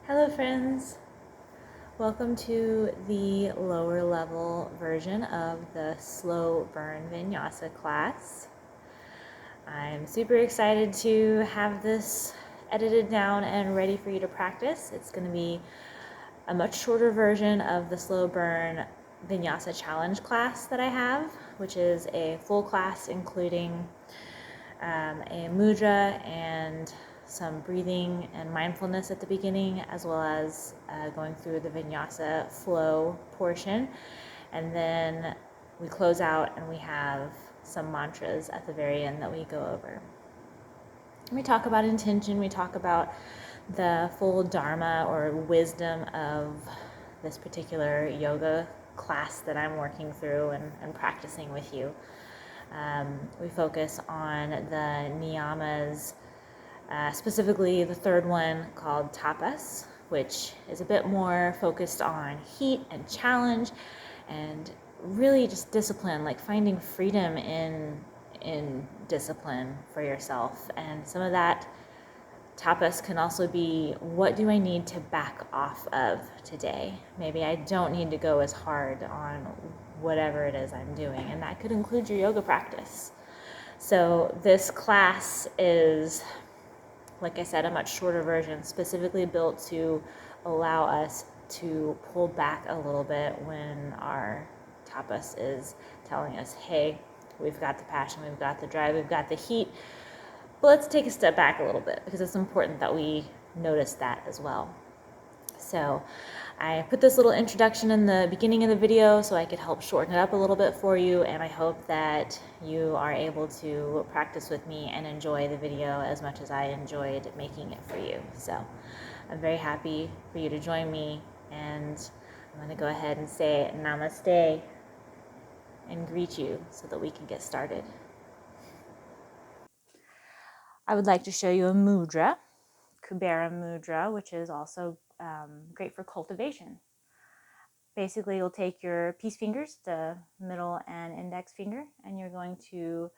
Hello friends! Welcome to the lower level version of the slow burn vinyasa class. I'm super excited to have this edited down and ready for you to practice. It's going to be a much shorter version of the slow burn vinyasa challenge class that I have, which is a full class including a mudra and some breathing and mindfulness at the beginning, as well as going through the vinyasa flow portion. And then we close out and we have some mantras at the very end that we go over. We talk about intention, we talk about the full dharma or wisdom of this particular yoga class that I'm working through and practicing with you. We focus on the niyamas, specifically the third one called Tapas, which is a bit more focused on heat and challenge and really just discipline, like finding freedom in discipline for yourself. And some of that tapas can also be, what do I need to back off of today? Maybe I don't need to go as hard on whatever it is I'm doing, and that could include your yoga practice. So this class is, like I said, a much shorter version, specifically built to allow us to pull back a little bit when our tapas is telling us, hey, we've got the passion, we've got the drive, we've got the heat, but let's take a step back a little bit because it's important that we notice that as well. So I put this little introduction in the beginning of the video so I could help shorten it up a little bit for you, and I hope that you are able to practice with me and enjoy the video as much as I enjoyed making it for you. So I'm very happy for you to join me, and I'm going to go ahead and say Namaste and greet you so that we can get started. I would like to show you a mudra, Kubera mudra, which is also great for cultivation. Basically, you'll take your peace fingers, the middle and index finger, and you're going to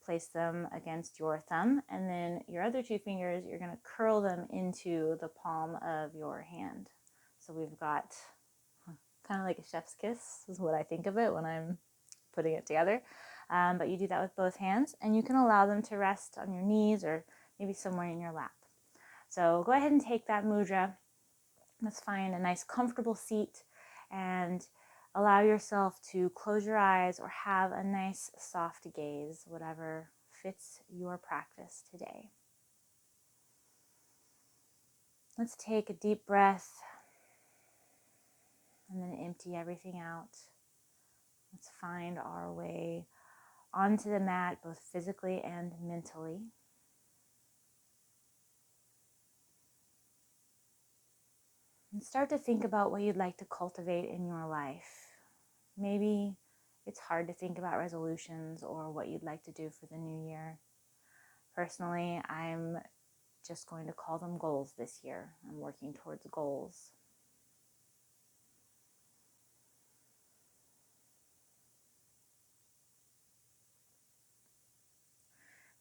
place them against your thumb, and then your other two fingers, you're going to curl them into the palm of your hand. So we've got kind of like a chef's kiss is what I think of it when I'm putting it together. But you do that with both hands, and you can allow them to rest on your knees or maybe somewhere in your lap. So go ahead and take that mudra. Let's find a nice comfortable seat and allow yourself to close your eyes or have a nice soft gaze, whatever fits your practice today. Let's take a deep breath and then empty everything out. Let's find our way onto the mat, both physically and mentally. And start to think about what you'd like to cultivate in your life. Maybe it's hard to think about resolutions or what you'd like to do for the new year. Personally, I'm just going to call them goals this year. I'm working towards goals.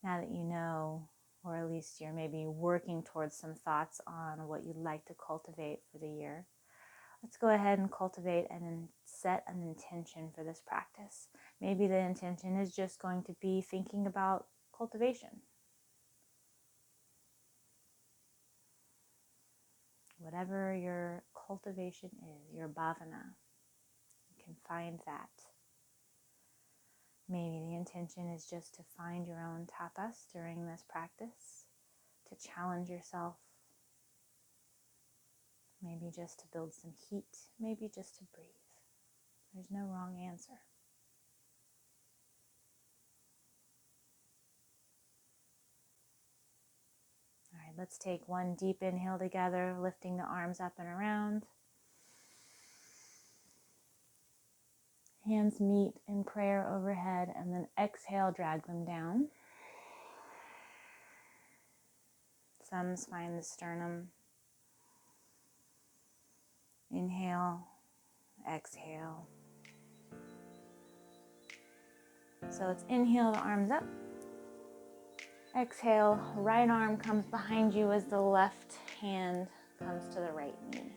Now that you know, or at least you're maybe working towards some thoughts on what you'd like to cultivate for the year, let's go ahead and cultivate and then set an intention for this practice. Maybe the intention is just going to be thinking about cultivation. Whatever your cultivation is, your bhavana, you can find that. Maybe the intention is just to find your own tapas during this practice, to challenge yourself, maybe just to build some heat, maybe just to breathe. There's no wrong answer. All right, let's take one deep inhale together, lifting the arms up and around. Hands meet in prayer overhead, and then exhale, drag them down. Thumbs find the sternum. Inhale, exhale. So let's inhale, the arms up. Exhale, right arm comes behind you as the left hand comes to the right knee.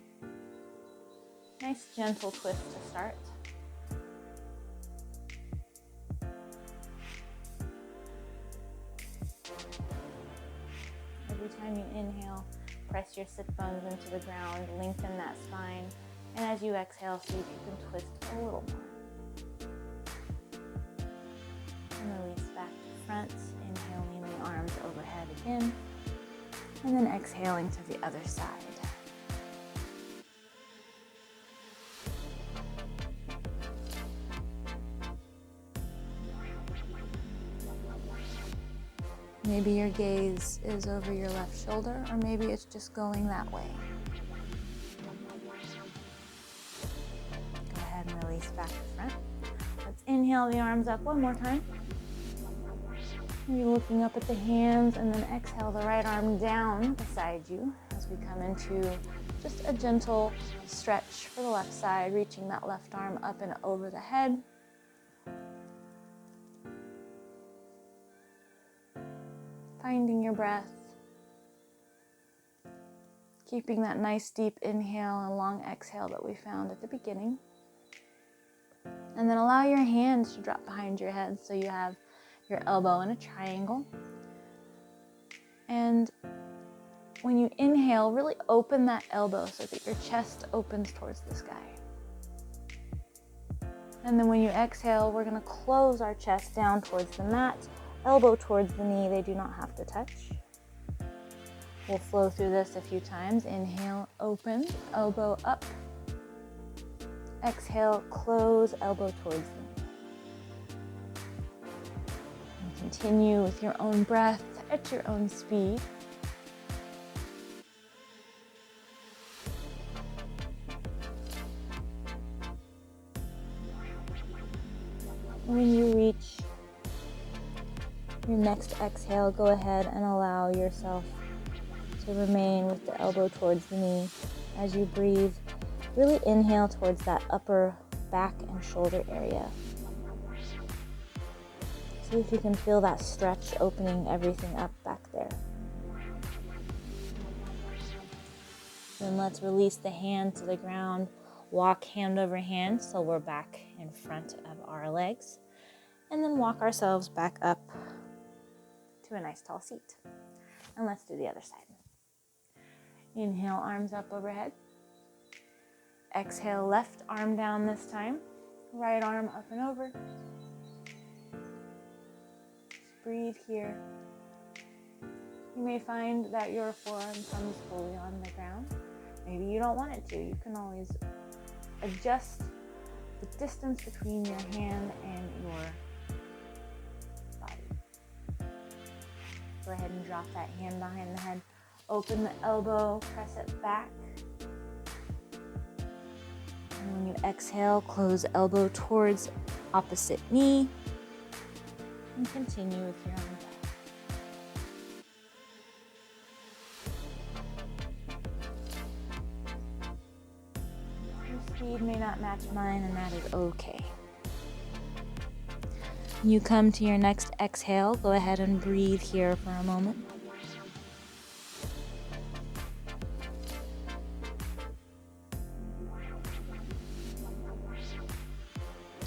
Nice gentle twist to start. Every time you inhale, press your sit bones into the ground, lengthen that spine, and as you exhale, see if you can twist a little more. And release back to front, inhaling the arms overhead again, and then exhaling to the other side. Maybe your gaze is over your left shoulder, or maybe it's just going that way. Go ahead and release back to front. Let's inhale the arms up one more time. You're looking up at the hands, and then exhale the right arm down beside you as we come into just a gentle stretch for the left side, reaching that left arm up and over the head. Finding your breath, keeping that nice deep inhale and long exhale that we found at the beginning. And then allow your hands to drop behind your head so you have your elbow in a triangle. And when you inhale, really open that elbow so that your chest opens towards the sky. And then when you exhale, we're going to close our chest down towards the mat. Elbow towards the knee, they do not have to touch. We'll flow through this a few times. Inhale, open, elbow up. Exhale, close, elbow towards the knee. And continue with your own breath at your own speed. When you reach your next exhale, go ahead and allow yourself to remain with the elbow towards the knee. As you breathe, really inhale towards that upper back and shoulder area. See if you can feel that stretch opening everything up back there. Then let's release the hand to the ground. Walk hand over hand so we're back in front of our legs. And then walk ourselves back up to a nice tall seat. And let's do the other side. Inhale, arms up overhead. Exhale, left arm down this time. Right arm up and over. Just breathe here. You may find that your forearm comes fully on the ground. Maybe you don't want it to. You can always adjust the distance between your hand and your body. Go ahead and drop that hand behind the head. Open the elbow, press it back. And when you exhale, close elbow towards opposite knee. And continue with your own breath. Your speed may not match mine, and that is okay. When you come to your next exhale, go ahead and breathe here for a moment.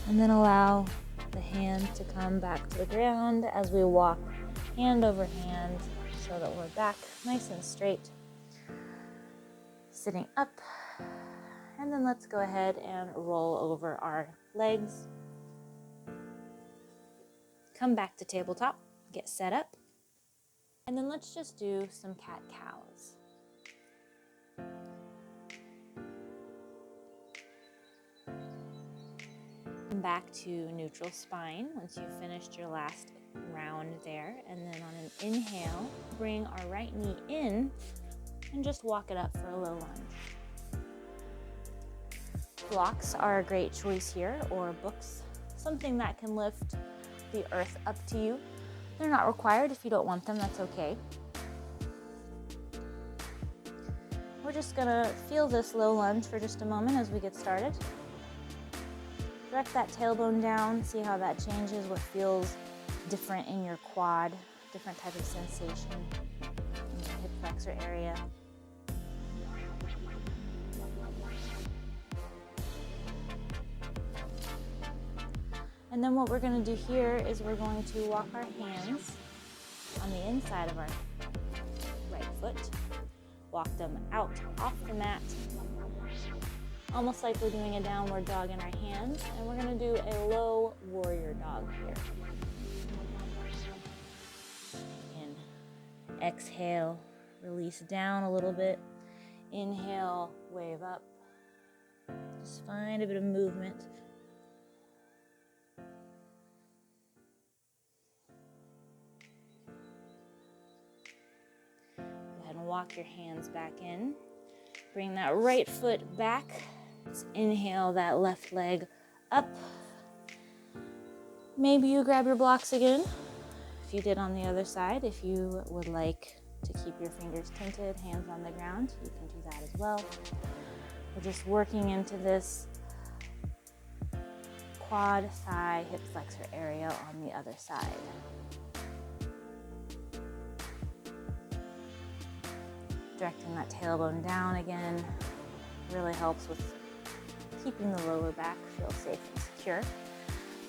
And then allow the hand to come back to the ground as we walk hand over hand so that we're back nice and straight. Sitting up. And then let's go ahead and roll over our legs. Come back to tabletop, get set up. And then let's just do some cat-cows. Back to neutral spine once you've finished your last round there. And then on an inhale, bring our right knee in and just walk it up for a low lunge. Blocks are a great choice here, or books, something that can lift the earth up to you. They're not required. If you don't want them, that's okay. We're just gonna feel this low lunge for just a moment as we get started. Direct that tailbone down, see how that changes, what feels different in your quad, different type of sensation in your hip flexor area. And then what we're going to do here is we're going to walk our hands on the inside of our right foot. Walk them out off the mat, almost like we're doing a downward dog in our hands. And we're going to do a low warrior dog here. Exhale, release down a little bit. Inhale, wave up. Just find a bit of movement. Go ahead and walk your hands back in. Bring that right foot back. Let's inhale that left leg up. Maybe you grab your blocks again. If you did on the other side, if you would like to keep your fingers tinted, hands on the ground, you can do that as well. We're just working into this quad, thigh, hip flexor area on the other side. Directing that tailbone down again really helps with keeping the lower back feel safe and secure.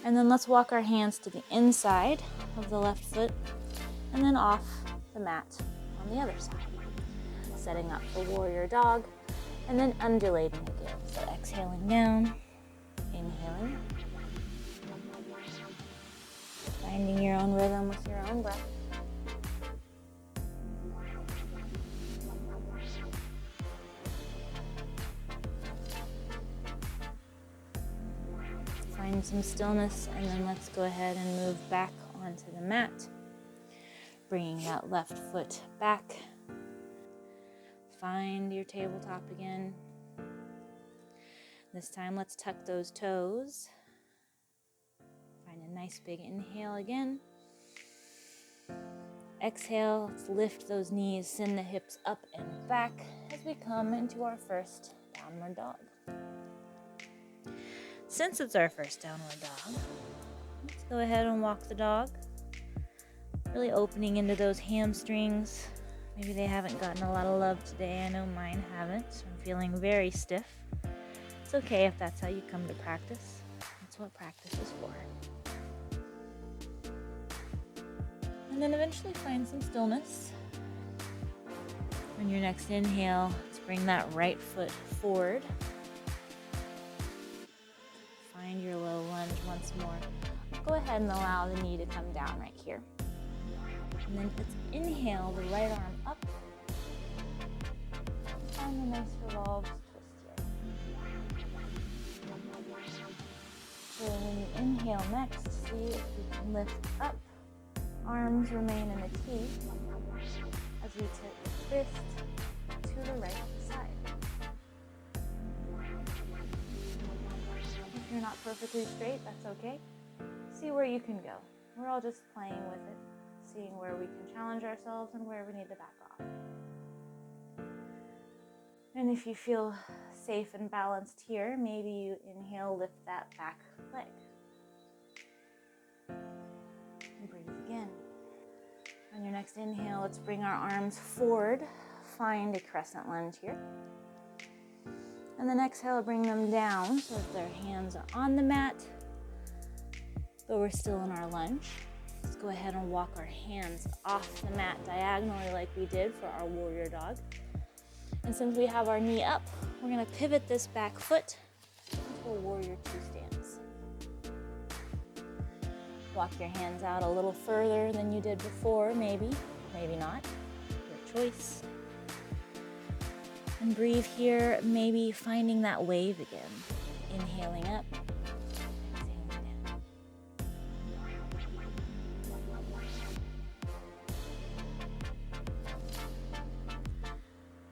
And then let's walk our hands to the inside of the left foot and then off the mat on the other side. Setting up for warrior dog and then undulating again. So exhaling down, inhaling. Finding your own rhythm with your own breath. Find some stillness, and then let's go ahead and move back onto the mat. Bringing that left foot back. Find your tabletop again. This time, let's tuck those toes. Find a nice big inhale again. Exhale, let's lift those knees, send the hips up and back as we come into our first downward dog. Since it's our first downward dog, let's go ahead and walk the dog. Really opening into those hamstrings. Maybe they haven't gotten a lot of love today. I know mine haven't. So I'm feeling very stiff. It's okay if that's how you come to practice. That's what practice is for. And then eventually find some stillness. On your next inhale, let's bring that right foot forward. Find your low lunge once more. Go ahead and allow the knee to come down right here. And then let's inhale the right arm up. Find a nice revolved twist here. So when you inhale next, see if you can lift up. Arms remain in a T as we twist to the right side. If you're not perfectly straight, that's okay. See where you can go. We're all just playing with it, seeing where we can challenge ourselves and where we need to back off. And if you feel safe and balanced here, maybe you inhale, lift that back leg. And breathe again. On your next inhale, let's bring our arms forward. Find a crescent lunge here. And then exhale, bring them down so that their hands are on the mat, but we're still in our lunge. Let's go ahead and walk our hands off the mat diagonally like we did for our warrior dog. And since we have our knee up, we're going to pivot this back foot into a warrior two stance. Walk your hands out a little further than you did before, maybe not, your choice. And breathe here, maybe finding that wave again. Inhaling up, exhaling down.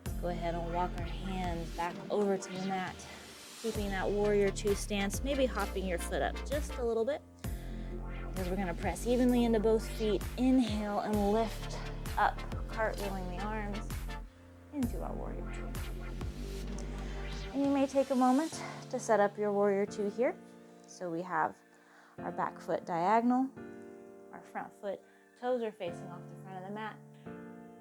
Let's go ahead and walk our hands back over to the mat, keeping that warrior two stance, maybe hopping your foot up just a little bit, because we're going to press evenly into both feet. Inhale and lift up, cartwheeling the arms into our warrior two. And you may take a moment to set up your warrior two here. So we have our back foot diagonal, our front foot, toes are facing off the front of the mat.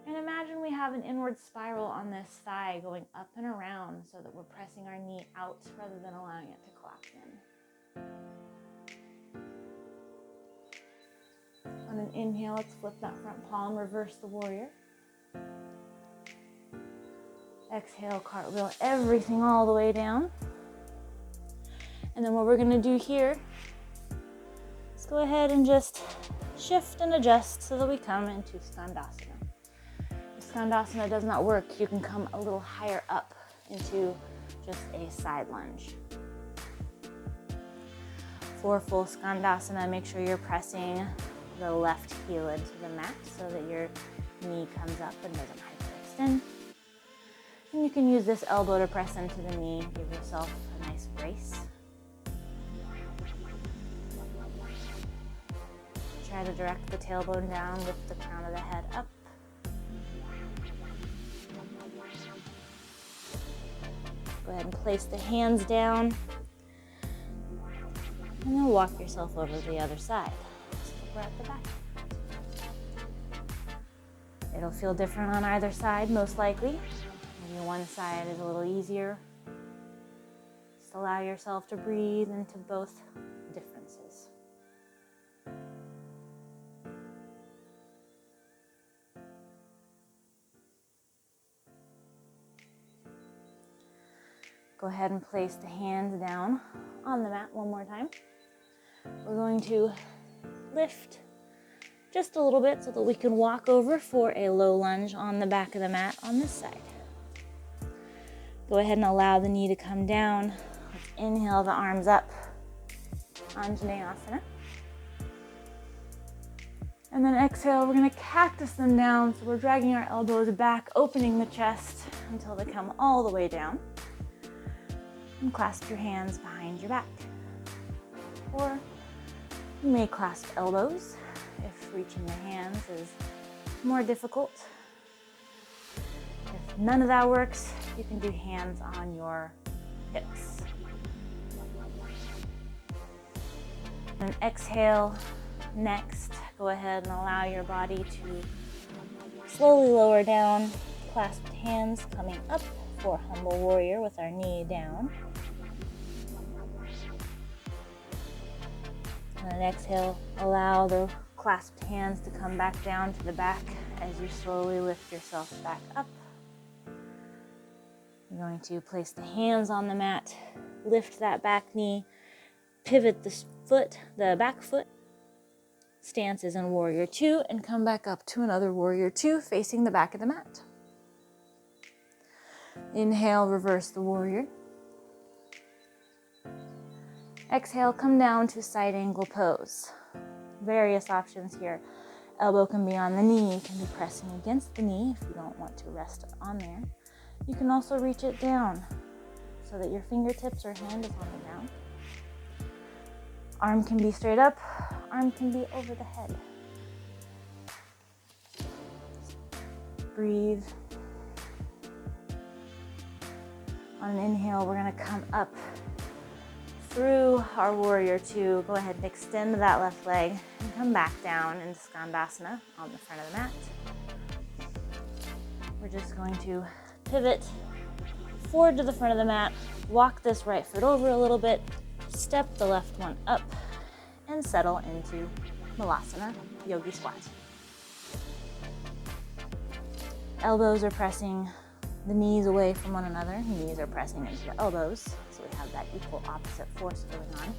And imagine we have an inward spiral on this thigh going up and around so that we're pressing our knee out rather than allowing it to collapse in. On an inhale, let's flip that front palm, reverse the warrior. Exhale, cartwheel everything all the way down. And then what we're gonna do here is go ahead and just shift and adjust so that we come into Skandasana. If Skandasana does not work, you can come a little higher up into just a side lunge. For full Skandasana, make sure you're pressing the left heel into the mat so that your knee comes up and doesn't hyperextend. And you can use this elbow to press into the knee, give yourself a nice brace. Try to direct the tailbone down, lift the crown of the head up. Go ahead and place the hands down. And then walk yourself over to the other side. So we're at the back. It'll feel different on either side, most likely. Maybe one side is a little easier. Just allow yourself to breathe into both differences. Go ahead and place the hands down on the mat one more time. We're going to lift just a little bit so that we can walk over for a low lunge on the back of the mat on this side. Go ahead and allow the knee to come down. Let's inhale the arms up, Anjaneyasana. And then exhale, we're gonna cactus them down. So we're dragging our elbows back, opening the chest until they come all the way down. And clasp your hands behind your back. Or you may clasp elbows if reaching the hands is more difficult. If none of that works, you can do hands on your hips. And exhale. Next, go ahead and allow your body to slowly lower down, clasped hands coming up for humble warrior with our knee down. And then exhale, allow the clasped hands to come back down to the back as you slowly lift yourself back up. You're going to place the hands on the mat, lift that back knee, pivot the back foot. Stance is in warrior two, and come back up to another warrior two facing the back of the mat. Inhale, reverse the warrior. Exhale, come down to side angle pose. Various options here. Elbow can be on the knee, you can be pressing against the knee if you don't want to rest on there. You can also reach it down so that your fingertips or hand is on the ground. Arm can be straight up, arm can be over the head. Breathe. On an inhale, we're gonna come up through our warrior two. Go ahead and extend that left leg and come back down into Skandasana on the front of the mat. We're just going to pivot forward to the front of the mat, walk this right foot over a little bit, step the left one up, and settle into Malasana Yogi Squat. Elbows are pressing the knees away from one another. Knees are pressing into the elbows, so we have that equal opposite force going on.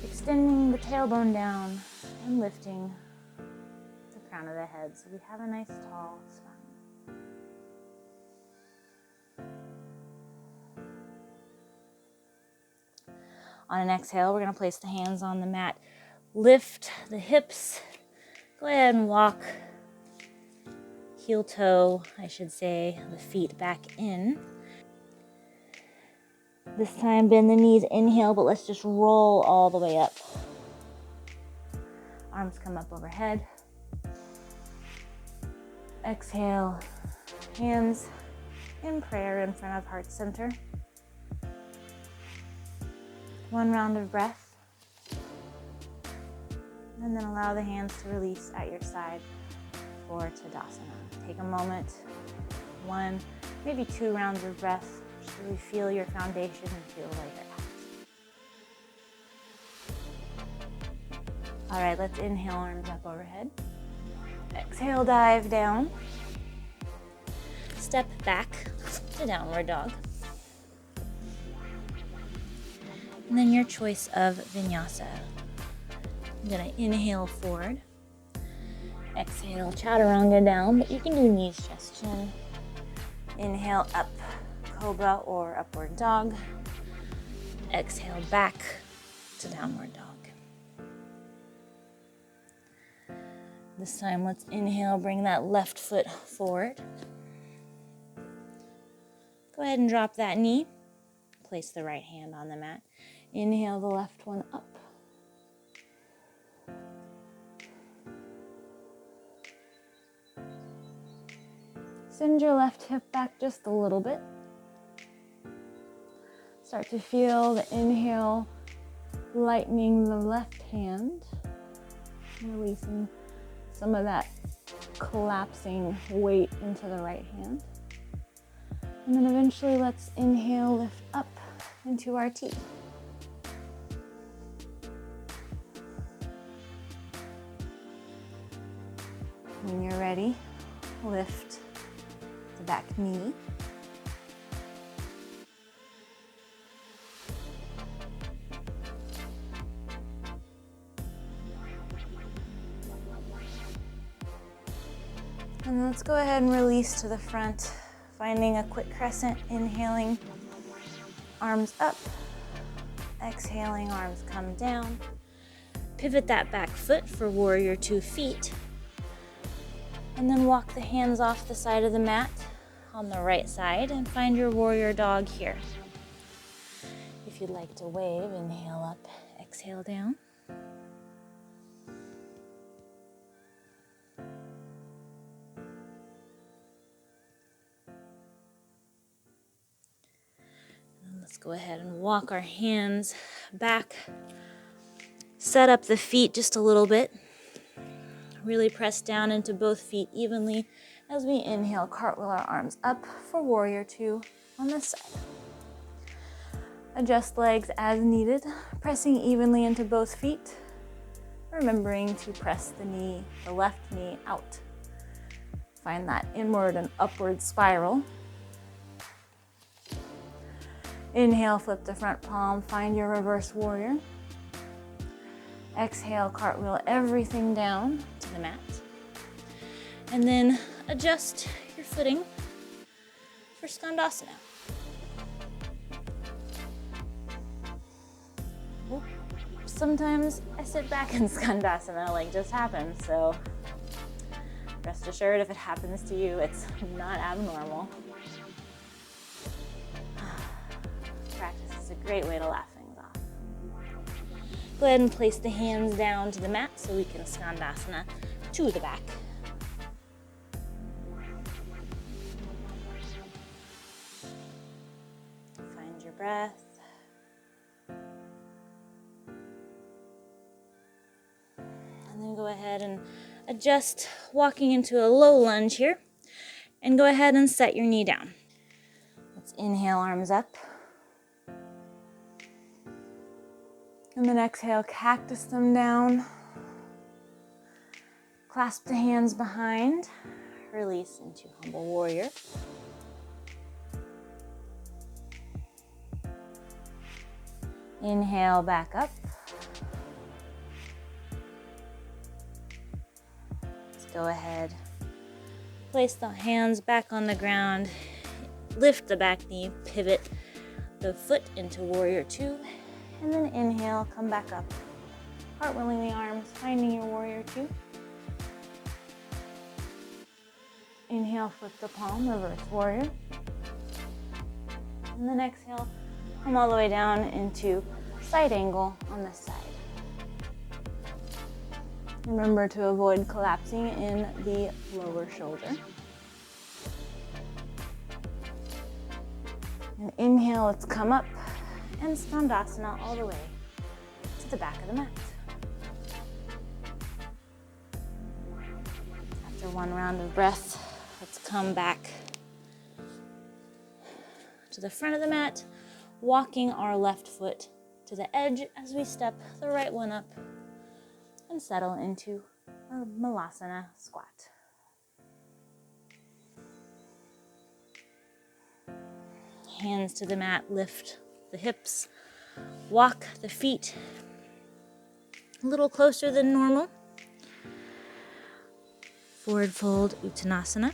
Extending the tailbone down and lifting the crown of the head so we have a nice tall spine. On an exhale, we're going to place the hands on the mat, lift the hips, go ahead and walk heel toe, I should say, the feet back in. This time bend the knees, inhale, but let's just roll all the way up. Arms come up overhead. Exhale, hands in prayer in front of heart center. One round of breath. And then allow the hands to release at your side for Tadasana. Take a moment, one, maybe 2 rounds of breath. Just really feel your foundation and feel where you're All right, let's inhale, arms up overhead. Exhale, dive down. Step back to downward dog. And then your choice of vinyasa. I'm gonna inhale forward. Exhale, chaturanga down, but you can do knees, chest, chin. Inhale up, cobra or upward dog. Exhale back to downward dog. This time, let's inhale, bring that left foot forward. Go ahead and drop that knee. Place the right hand on the mat. Inhale the left one up. Send your left hip back just a little bit. Start to feel the inhale, lightening the left hand, releasing some of that collapsing weight into the right hand. And then eventually let's inhale, lift up into our T. When you're ready, lift the back knee. And let's go ahead and release to the front, finding a quick crescent, inhaling, arms up, exhaling, arms come down. Pivot that back foot for warrior 2 feet, and then walk the hands off the side of the mat on the right side and find your warrior dog here. If you'd like to wave, inhale up, exhale down. Let's go ahead and walk our hands back. Set up the feet just a little bit. Really press down into both feet evenly as we inhale, cartwheel our arms up for warrior 2 on this side. Adjust legs as needed, pressing evenly into both feet. Remembering to press the left knee out. Find that inward and upward spiral. Inhale, flip the front palm, find your reverse warrior. Exhale, cartwheel everything down to the mat. And then adjust your footing for Skandasana. Sometimes I sit back in Skandasana, like just happens, so rest assured if it happens to you, it's not abnormal. Practice is a great way to laugh things off. Go ahead and place the hands down to the mat so we can Skandasana to the back. Find your breath. And then go ahead and adjust, walking into a low lunge here. And go ahead and set your knee down. Let's inhale, arms up. And then exhale, cactus them down. Clasp the hands behind. Release into humble warrior. Inhale, back up. Let's go ahead. Place the hands back on the ground. Lift the back knee, pivot the foot into warrior 2. And then inhale, come back up. Cartwheeling the arms, finding your warrior 2. Inhale, flip the palm, reverse warrior. And then exhale, come all the way down into side angle on this side. Remember to avoid collapsing in the lower shoulder. And inhale, let's come up and Skandasana all the way to the back of the mat. After one round of breath, let's come back to the front of the mat, walking our left foot to the edge as we step the right one up and settle into our Malasana Squat. Hands to the mat, lift the hips, walk the feet a little closer than normal. Forward fold Uttanasana.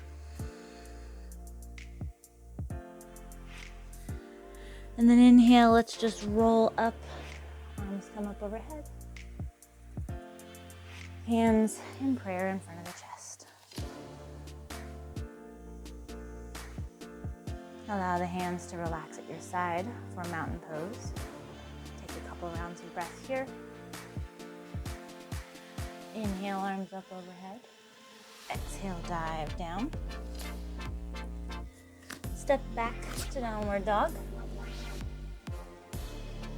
And then inhale, let's just roll up. Arms come up overhead. Hands in prayer in front of the chest. Allow the hands to relax at your side for mountain pose. Take a couple rounds of breath here. Inhale, arms up overhead. Exhale, dive down. Step back to downward dog.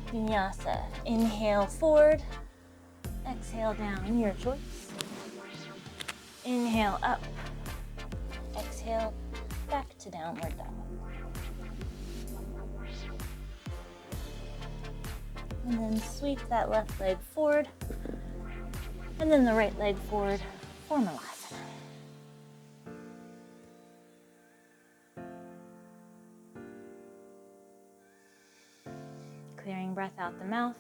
Vinyasa. Inhale forward. Exhale down, your choice. Inhale up. Exhale back to downward dog. And then sweep that left leg forward. And then the right leg forward for Malasana. Clearing breath out the mouth.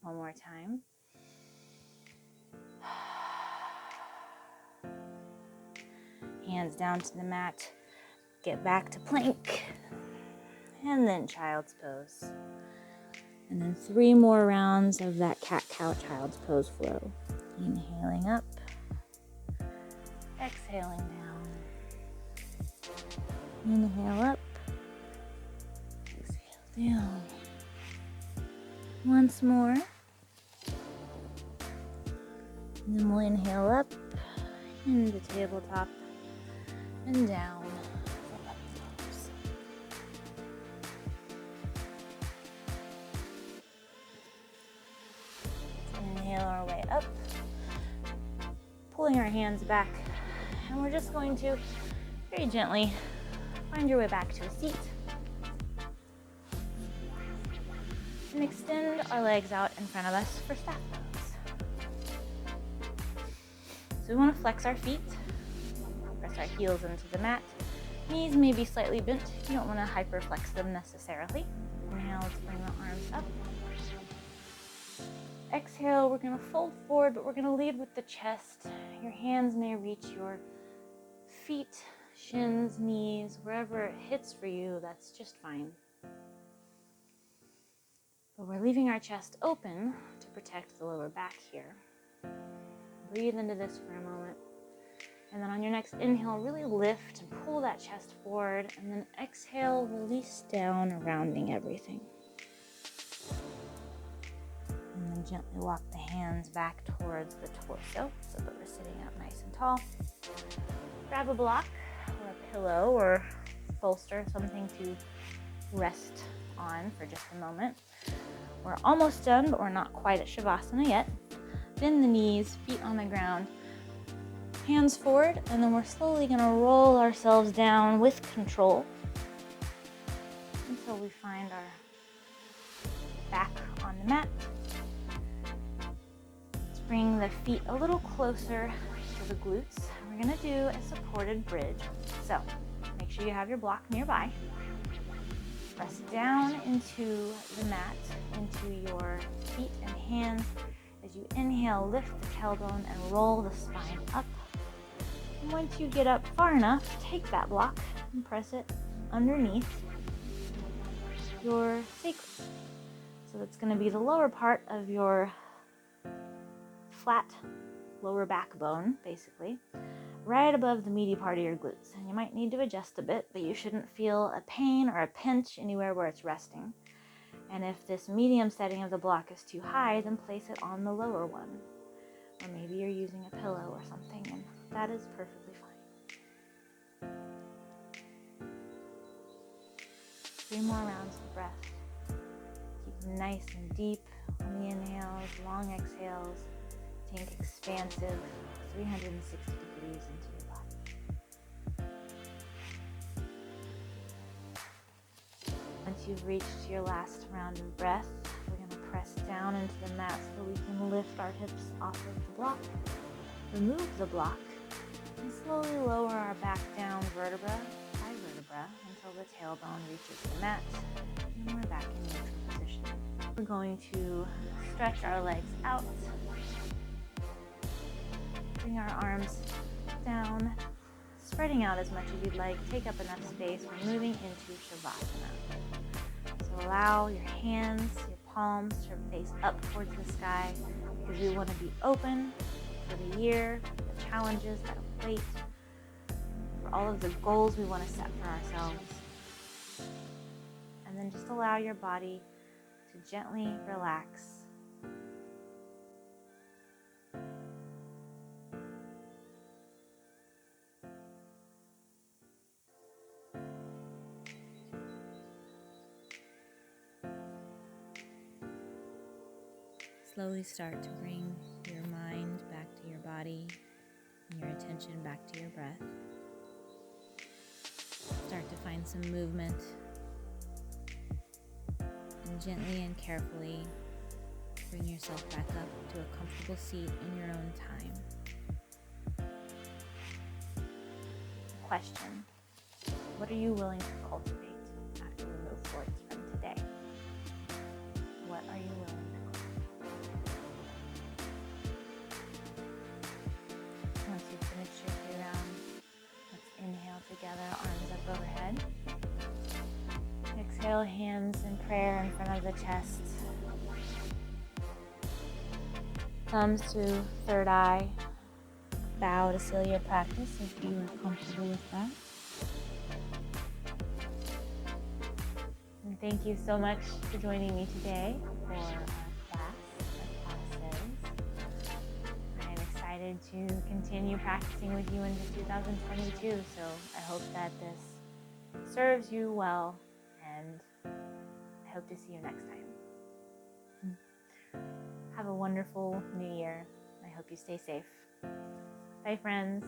One more time. Hands down to the mat. Get back to plank. And then child's pose. And then 3 more rounds of that cat-cow child's pose flow. Inhaling up. Exhaling down. Inhale up. Exhale down. Once more. And then we'll inhale up into tabletop and down for up close. Inhale our way up, pulling our hands back, and we're just going to very gently find your way back to a seat. And extend our legs out in front of us for staff pose. So we want to flex our feet, press our heels into the mat. Knees may be slightly bent. You don't want to hyperflex them necessarily. Inhale, let's bring the arms up. Exhale, we're going to fold forward, but we're going to lead with the chest. Your hands may reach your feet, shins, knees, wherever it hits for you, that's just fine. But we're leaving our chest open to protect the lower back here. Breathe into this for a moment. And then on your next inhale, really lift and pull that chest forward. And then exhale, release down, rounding everything. And then gently walk the hands back towards the torso so that we're sitting up nice and tall. Grab a block or a pillow or bolster, something to rest on for just a moment. We're almost done, but we're not quite at Shavasana yet. Bend the knees, feet on the ground, hands forward, and then we're slowly going to roll ourselves down with control until we find our back on the mat. Let's bring the feet a little closer to the glutes. We're going to do a supported bridge. So make sure you have your block nearby. Press down into the mat, into your feet and hands. As you inhale, lift the tailbone and roll the spine up. And once you get up far enough, take that block and press it underneath your sacrum. So that's going to be the lower part of your flat lower backbone, basically, right above the meaty part of your glutes. And you might need to adjust a bit, but you shouldn't feel a pain or a pinch anywhere where it's resting. And if this medium setting of the block is too high, then place it on the lower one. Or maybe you're using a pillow or something, and that is perfectly fine. 3 more rounds of breath. Keep them nice and deep on the inhales, long exhales. Think expansive, 360 degrees into your body. Once you've reached your last round of breath, we're going to press press down into the mat so we can lift our hips off of the block, remove the block, and slowly lower our back down vertebra by vertebra until the tailbone reaches the mat, and we're back in neutral position. We're going to stretch our legs out, bring our arms down, spreading out as much as you'd like. Take up enough space. We're moving into Shavasana. So allow your hands, your palms to face up towards the sky because we want to be open for the year, for the challenges that await, for all of the goals we want to set for ourselves. And then just allow your body to gently relax. Slowly start to bring your mind back to your body and your attention back to your breath. Start to find some movement and gently and carefully bring yourself back up to a comfortable seat in your own time. Question: what are you willing to cultivate after you move forward from today? What are you willing to cultivate? Once you finish your 3 rounds, let's inhale together, arms up overhead. Exhale, hands in prayer in front of the chest. Thumbs to third eye. Bow to seal your practice if you are comfortable with that. And thank you so much for joining me today for our classes. I am excited to continue practicing with you into 2022, so I hope that this serves you well, and I hope to see you next time. Have a wonderful new year. I hope you stay safe. Bye, friends.